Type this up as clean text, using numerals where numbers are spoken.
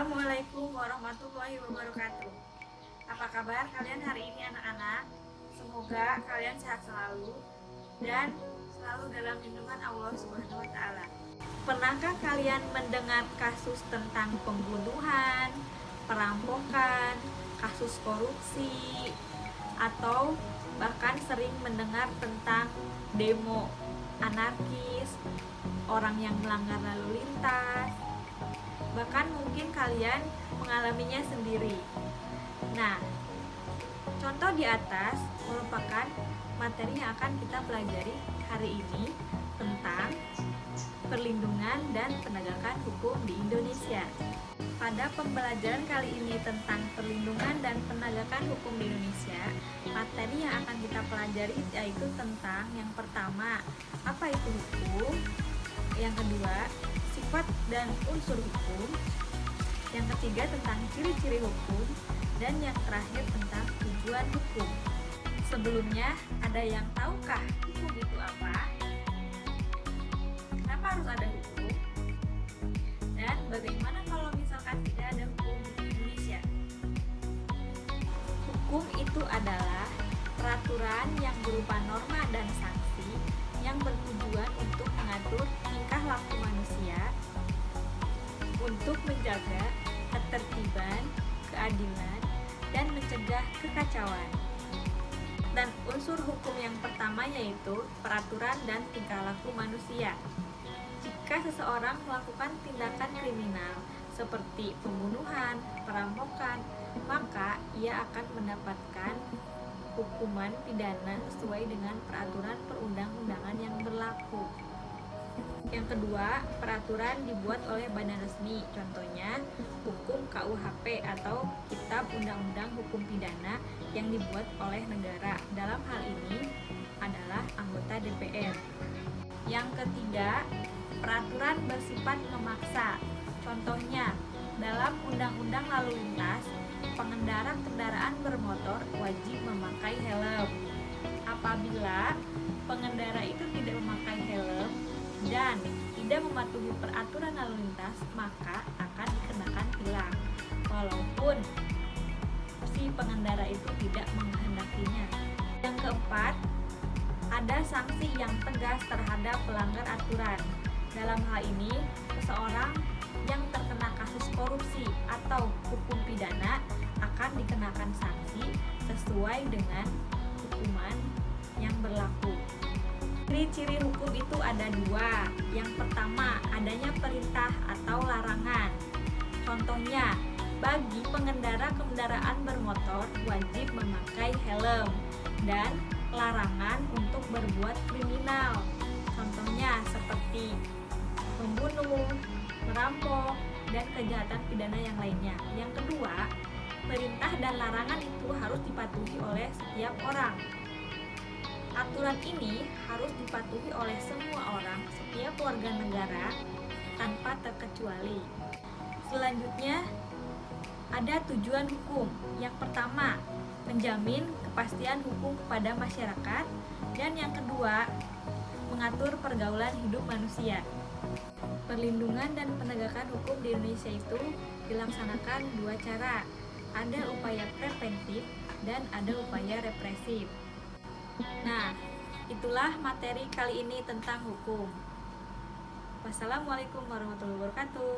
Assalamualaikum warahmatullahi wabarakatuh. Apa kabar kalian hari ini anak-anak? Semoga kalian sehat selalu dan selalu dalam lindungan Allah Subhanahu wa taala. Pernahkah kalian mendengar kasus tentang pembunuhan, perampokan, kasus korupsi, atau bahkan sering mendengar tentang demo anarkis, orang yang melanggar lalu lintas? Bahkan mungkin kalian mengalaminya sendiri. Nah, contoh di atas merupakan materi yang akan kita pelajari hari ini tentang perlindungan dan penegakan hukum di Indonesia. Pada pembelajaran kali ini tentang perlindungan dan penegakan hukum di Indonesia, materi yang akan kita pelajari yaitu tentang yang pertama, apa itu hukum? Yang kedua, sifat dan unsur hukum. Yang ketiga tentang ciri-ciri hukum. Dan yang terakhir tentang tujuan hukum. Sebelumnya, ada yang tahukah hukum itu apa? Kenapa harus ada hukum? Dan bagaimana kalau misalkan tidak ada hukum di Indonesia? Hukum itu adalah peraturan yang berupa norma dan sanksi yang bertujuan untuk mengatur tingkah laku manusia untuk menjaga ketertiban, keadilan, dan mencegah kekacauan. Dan unsur hukum yang pertama yaitu peraturan dan tingkah laku manusia. Jika seseorang melakukan tindakan kriminal seperti pembunuhan, perampokan, maka ia akan mendapatkan hukuman pidana sesuai dengan peraturan perundang-undangan yang berlaku. Yang kedua, peraturan dibuat oleh badan resmi, contohnya hukum KUHP atau Kitab Undang-Undang Hukum Pidana yang dibuat oleh negara. Dalam hal ini adalah anggota DPR. Yang ketiga, peraturan bersifat memaksa, contohnya dalam Undang-Undang Lalu Lintas, pengendara kendaraan bermotor wajib memakai helm. Apabila pengendara itu tidak memakai helm dan tidak mematuhi peraturan lalu lintas, maka akan dikenakan tilang walaupun si pengendara itu tidak menghendakinya. Yang keempat, ada sanksi yang tegas terhadap pelanggar aturan. Dalam hal ini, seseorang yang terkena kasus korupsi atau hukum pidana akan dikenakan sanksi sesuai dengan hukuman yang berlaku. Ciri-ciri hukum itu ada dua. Yang pertama, adanya perintah atau larangan. Contohnya, bagi pengendara kendaraan bermotor wajib memakai helm dan larangan untuk berbuat kriminal. Contohnya seperti membunuh, merampok, dan kejahatan pidana yang lainnya. Yang kedua, perintah dan larangan itu harus dipatuhi oleh setiap orang. Aturan ini harus dipatuhi oleh semua orang, setiap warga negara, tanpa terkecuali. Selanjutnya, ada tujuan hukum. Yang pertama, menjamin kepastian hukum kepada masyarakat. Dan yang kedua, mengatur pergaulan hidup manusia. Perlindungan dan penegakan hukum di Indonesia itu dilaksanakan dua cara. Ada upaya preventif dan ada upaya represif. Nah, itulah materi kali ini tentang hukum. Wassalamualaikum warahmatullahi wabarakatuh.